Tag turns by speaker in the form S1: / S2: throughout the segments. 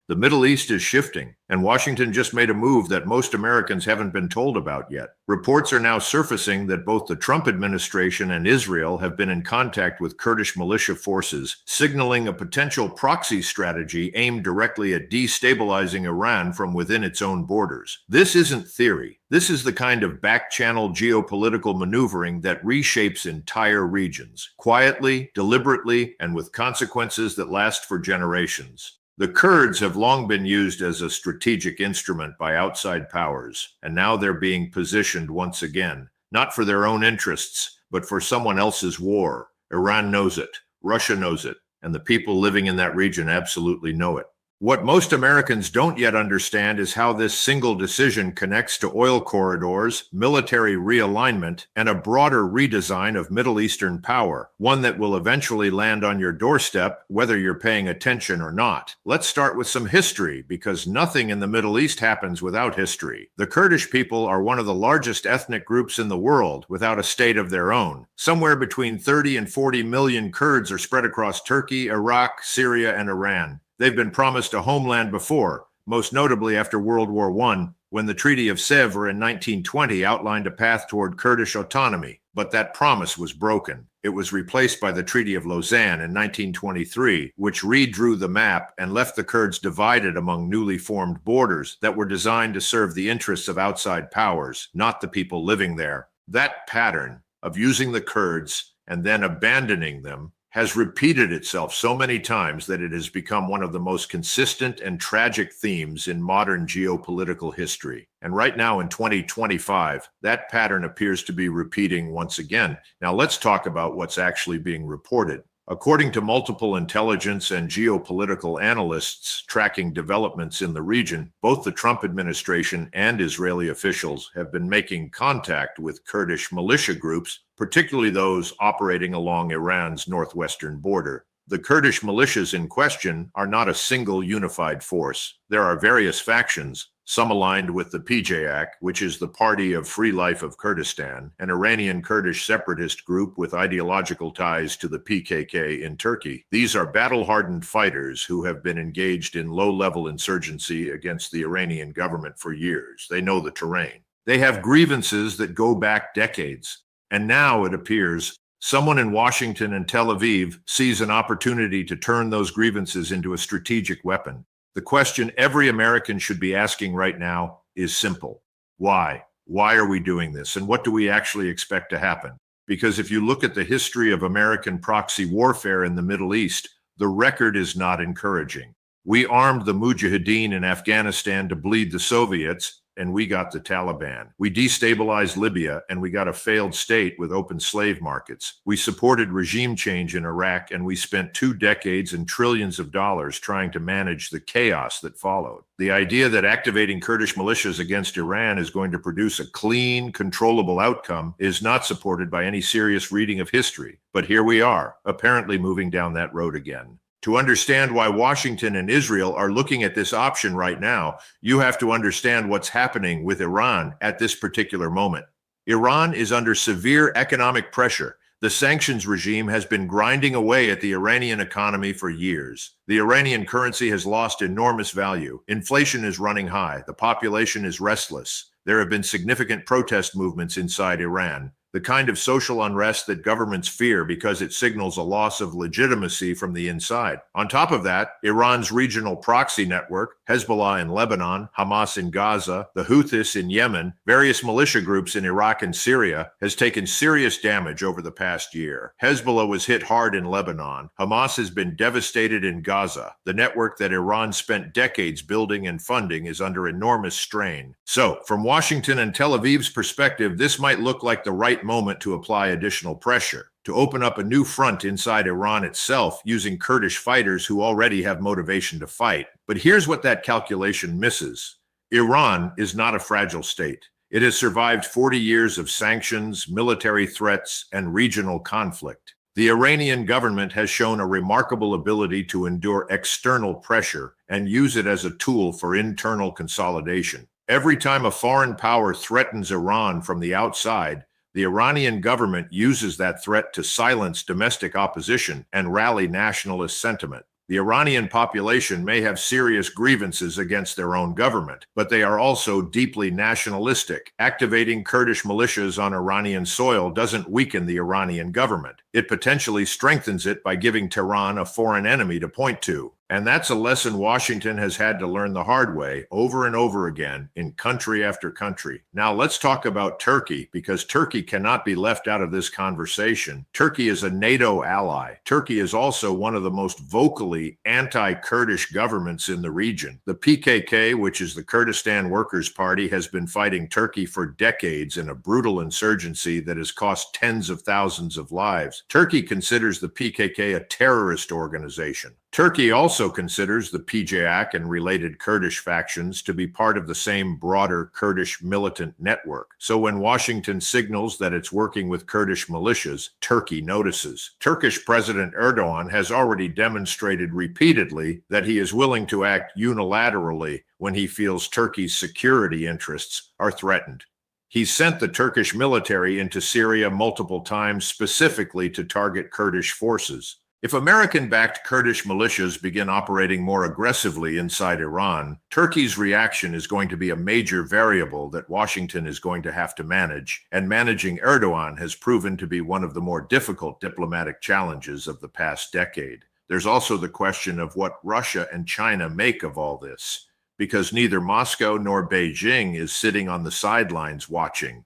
S1: The Middle East is shifting, and Washington just made a move that most Americans haven't been told about yet. Reports are now surfacing that both the Trump administration and Israel have been in contact with Kurdish militia forces, signaling a potential proxy strategy aimed directly at destabilizing Iran from within its own borders. This isn't theory. This is the kind of back-channel geopolitical maneuvering that reshapes entire regions, quietly, deliberately, and with consequences that last for generations. The Kurds have long been used as a strategic instrument by outside powers, and now they're being positioned once again, not for their own interests, but for someone else's war. Iran knows it, Russia knows it, and the people living in that region absolutely know it. What most Americans don't yet understand is how this single decision connects to oil corridors, military realignment, and a broader redesign of Middle Eastern power, one that will eventually land on your doorstep, whether you're paying attention or not. Let's start with some history, because nothing in the Middle East happens without history. The Kurdish people are one of the largest ethnic groups in the world without a state of their own. Somewhere between 30 and 40 million Kurds are spread across Turkey, Iraq, Syria, and Iran. They've been promised a homeland before, most notably after World War I, when the Treaty of Sèvres in 1920 outlined a path toward Kurdish autonomy. But that promise was broken. It was replaced by the Treaty of Lausanne in 1923, which redrew the map and left the Kurds divided among newly formed borders that were designed to serve the interests of outside powers, not the people living there. That pattern of using the Kurds and then abandoning them has repeated itself so many times that it has become one of the most consistent and tragic themes in modern geopolitical history. And right now in 2025, that pattern appears to be repeating once again. Now let's talk about what's actually being reported. According to multiple intelligence and geopolitical analysts tracking developments in the region, both the Trump administration and Israeli officials have been making contact with Kurdish militia groups, particularly those operating along Iran's northwestern border. The Kurdish militias in question are not a single unified force. There are various factions, some aligned with the PJAK, which is the Party of Free Life of Kurdistan, an Iranian Kurdish separatist group with ideological ties to the PKK in Turkey. These are battle-hardened fighters who have been engaged in low-level insurgency against the Iranian government for years. They know the terrain. They have grievances that go back decades. And now it appears someone in Washington and Tel Aviv sees an opportunity to turn those grievances into a strategic weapon. The question every American should be asking right now is simple. Why? Why are we doing this? And what do we actually expect to happen? Because if you look at the history of American proxy warfare in the Middle East, the record is not encouraging. We armed the Mujahideen in Afghanistan to bleed the Soviets, and we got the Taliban. We destabilized Libya, and we got a failed state with open slave markets. We supported regime change in Iraq, and we spent 2 decades and trillions of dollars trying to manage the chaos that followed. The idea that activating Kurdish militias against Iran is going to produce a clean, controllable outcome is not supported by any serious reading of history. But here we are, apparently moving down that road again. To understand why Washington and Israel are looking at this option right now, you have to understand what's happening with Iran at this particular moment. Iran is under severe economic pressure. The sanctions regime has been grinding away at the Iranian economy for years. The Iranian currency has lost enormous value. Inflation is running high. The population is restless. There have been significant protest movements inside Iran. The kind of social unrest that governments fear because it signals a loss of legitimacy from the inside. On top of that, Iran's regional proxy network, Hezbollah in Lebanon, Hamas in Gaza, the Houthis in Yemen, various militia groups in Iraq and Syria, has taken serious damage over the past year. Hezbollah was hit hard in Lebanon. Hamas has been devastated in Gaza. The network that Iran spent decades building and funding is under enormous strain. So, from Washington and Tel Aviv's perspective, this might look like the right moment to apply additional pressure, to open up a new front inside Iran itself using Kurdish fighters who already have motivation to fight. But here's what that calculation misses. Iran is not a fragile state. It has survived 40 years of sanctions, military threats, and regional conflict. The Iranian government has shown a remarkable ability to endure external pressure and use it as a tool for internal consolidation. Every time a foreign power threatens Iran from the outside, the Iranian government uses that threat to silence domestic opposition and rally nationalist sentiment. The Iranian population may have serious grievances against their own government, but they are also deeply nationalistic. Activating Kurdish militias on Iranian soil doesn't weaken the Iranian government. It potentially strengthens it by giving Tehran a foreign enemy to point to. And that's a lesson Washington has had to learn the hard way over and over again in country after country. Now let's talk about Turkey, because Turkey cannot be left out of this conversation. Turkey is a NATO ally. Turkey is also one of the most vocally anti-Kurdish governments in the region. The PKK, which is the Kurdistan Workers' Party, has been fighting Turkey for decades in a brutal insurgency that has cost tens of thousands of lives. Turkey considers the PKK a terrorist organization. Turkey also considers the PJAK and related Kurdish factions to be part of the same broader Kurdish militant network. So when Washington signals that it's working with Kurdish militias, Turkey notices. Turkish President Erdogan has already demonstrated repeatedly that he is willing to act unilaterally when he feels Turkey's security interests are threatened. He's sent the Turkish military into Syria multiple times specifically to target Kurdish forces. If American-backed Kurdish militias begin operating more aggressively inside Iran, Turkey's reaction is going to be a major variable that Washington is going to have to manage, and managing Erdogan has proven to be one of the more difficult diplomatic challenges of the past decade. There's also the question of what Russia and China make of all this, because neither Moscow nor Beijing is sitting on the sidelines watching.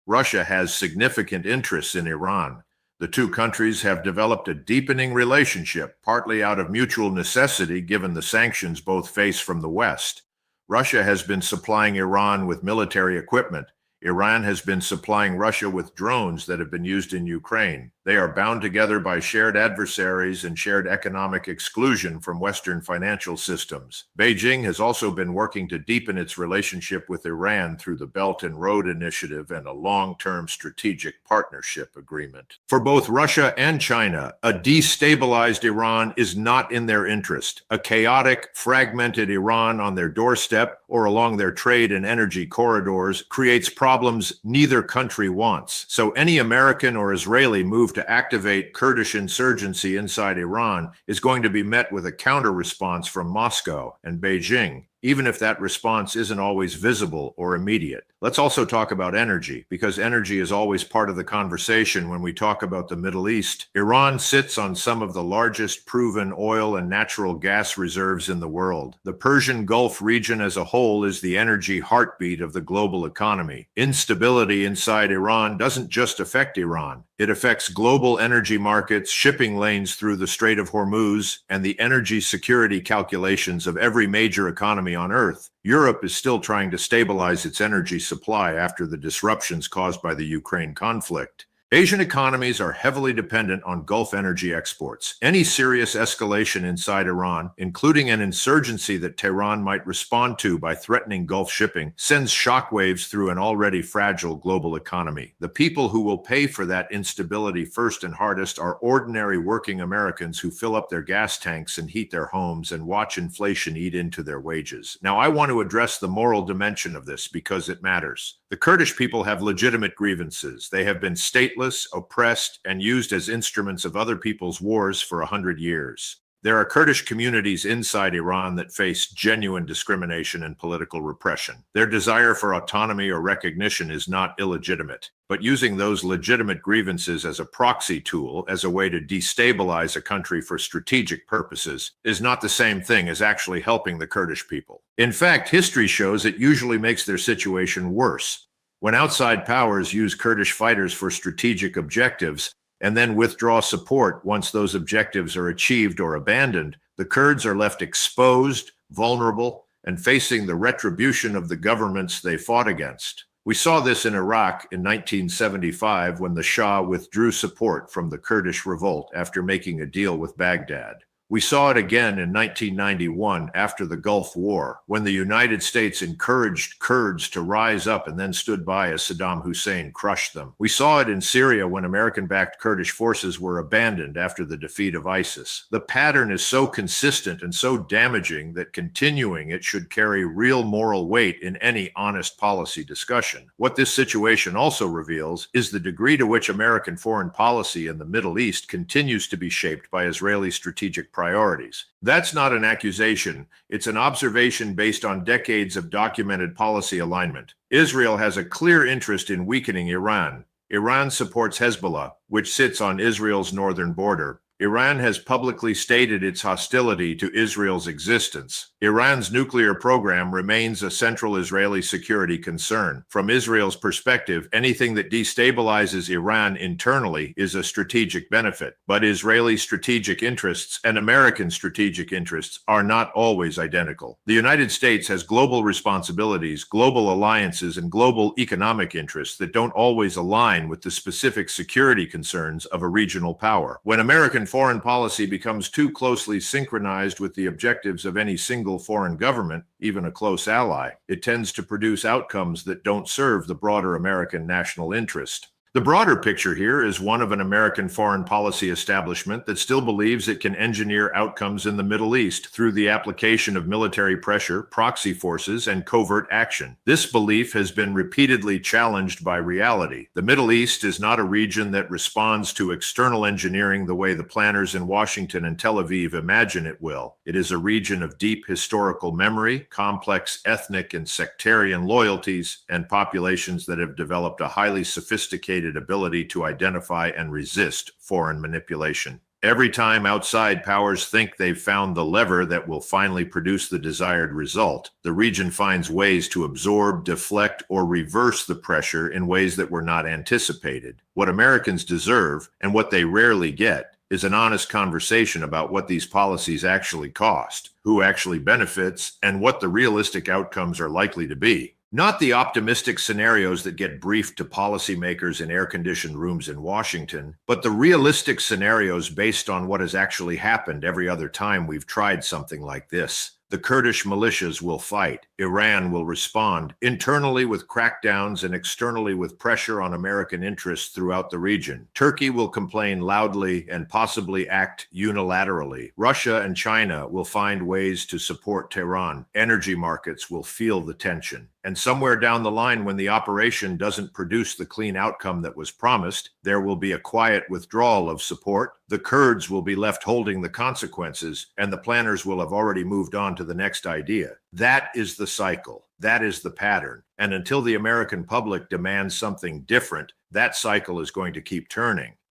S1: Russia has significant interests in Iran. The two countries have developed a deepening relationship, partly out of mutual necessity given the sanctions both face from the West. Russia has been supplying Iran with military equipment. Iran has been supplying Russia with drones that have been used in Ukraine. They are bound together by shared adversaries and shared economic exclusion from Western financial systems. Beijing has also been working to deepen its relationship with Iran through the Belt and Road Initiative and a long-term strategic partnership agreement. For both Russia and China, a destabilized Iran is not in their interest. A chaotic, fragmented Iran on their doorstep or along their trade and energy corridors creates problems neither country wants. So any American or Israeli move to activate Kurdish insurgency inside Iran is going to be met with a counter-response from Moscow and Beijing, even if that response isn't always visible or immediate. Let's also talk about energy, because energy is always part of the conversation when we talk about the Middle East. Iran sits on some of the largest proven oil and natural gas reserves in the world. The Persian Gulf region as a whole is the energy heartbeat of the global economy. Instability inside Iran doesn't just affect Iran. It affects global energy markets, shipping lanes through the Strait of Hormuz, and the energy security calculations of every major economy on Earth. Europe is still trying to stabilize its energy supply after the disruptions caused by the Ukraine conflict. Asian economies are heavily dependent on Gulf energy exports. Any serious escalation inside Iran, including an insurgency that Tehran might respond to by threatening Gulf shipping, sends shockwaves through an already fragile global economy. The people who will pay for that instability first and hardest are ordinary working Americans who fill up their gas tanks and heat their homes and watch inflation eat into their wages. Now, I want to address the moral dimension of this because it matters. The Kurdish people have legitimate grievances. They have been stateless, oppressed, and used as instruments of other people's wars for 100 years. There are Kurdish communities inside Iran that face genuine discrimination and political repression. Their desire for autonomy or recognition is not illegitimate, but using those legitimate grievances as a proxy tool, as a way to destabilize a country for strategic purposes, is not the same thing as actually helping the Kurdish people. In fact, history shows it usually makes their situation worse. When outside powers use Kurdish fighters for strategic objectives, and then withdraw support once those objectives are achieved or abandoned, the Kurds are left exposed, vulnerable, and facing the retribution of the governments they fought against. We saw this in Iraq in 1975 when the Shah withdrew support from the Kurdish revolt after making a deal with Baghdad. We saw it again in 1991 after the Gulf War, when the United States encouraged Kurds to rise up and then stood by as Saddam Hussein crushed them. We saw it in Syria when American-backed Kurdish forces were abandoned after the defeat of ISIS. The pattern is so consistent and so damaging that continuing it should carry real moral weight in any honest policy discussion. What this situation also reveals is the degree to which American foreign policy in the Middle East continues to be shaped by Israeli strategic priorities priorities. That's not an accusation. It's an observation based on decades of documented policy alignment. Israel has a clear interest in weakening Iran. Iran supports Hezbollah, which sits on Israel's northern border. Iran has publicly stated its hostility to Israel's existence. Iran's nuclear program remains a central Israeli security concern. From Israel's perspective, anything that destabilizes Iran internally is a strategic benefit. But Israeli strategic interests and American strategic interests are not always identical. The United States has global responsibilities, global alliances, and global economic interests that don't always align with the specific security concerns of a regional power. When American foreign policy becomes too closely synchronized with the objectives of any single foreign government, even a close ally, it tends to produce outcomes that don't serve the broader American national interest. The broader picture here is one of an American foreign policy establishment that still believes it can engineer outcomes in the Middle East through the application of military pressure, proxy forces, and covert action. This belief has been repeatedly challenged by reality. The Middle East is not a region that responds to external engineering the way the planners in Washington and Tel Aviv imagine it will. It is a region of deep historical memory, complex ethnic and sectarian loyalties, and populations that have developed a highly sophisticated ability to identify and resist foreign manipulation. Every time outside powers think they've found the lever that will finally produce the desired result, the region finds ways to absorb, deflect, or reverse the pressure in ways that were not anticipated. What Americans deserve, and what they rarely get, is an honest conversation about what these policies actually cost, who actually benefits, and what the realistic outcomes are likely to be. Not the optimistic scenarios that get briefed to policymakers in air-conditioned rooms in Washington, but the realistic scenarios based on what has actually happened every other time we've tried something like this. The Kurdish militias will fight. Iran will respond internally with crackdowns and externally with pressure on American interests throughout the region. Turkey will complain loudly and possibly act unilaterally. Russia and China will find ways to support Tehran. Energy markets will feel the tension. And somewhere down the line, when the operation doesn't produce the clean outcome that was promised, there will be a quiet withdrawal of support. The Kurds will be left holding the consequences, and the planners will have already moved on to the next idea. That is the cycle. That is the pattern. And until the American public demands something different, that cycle is going to keep turning.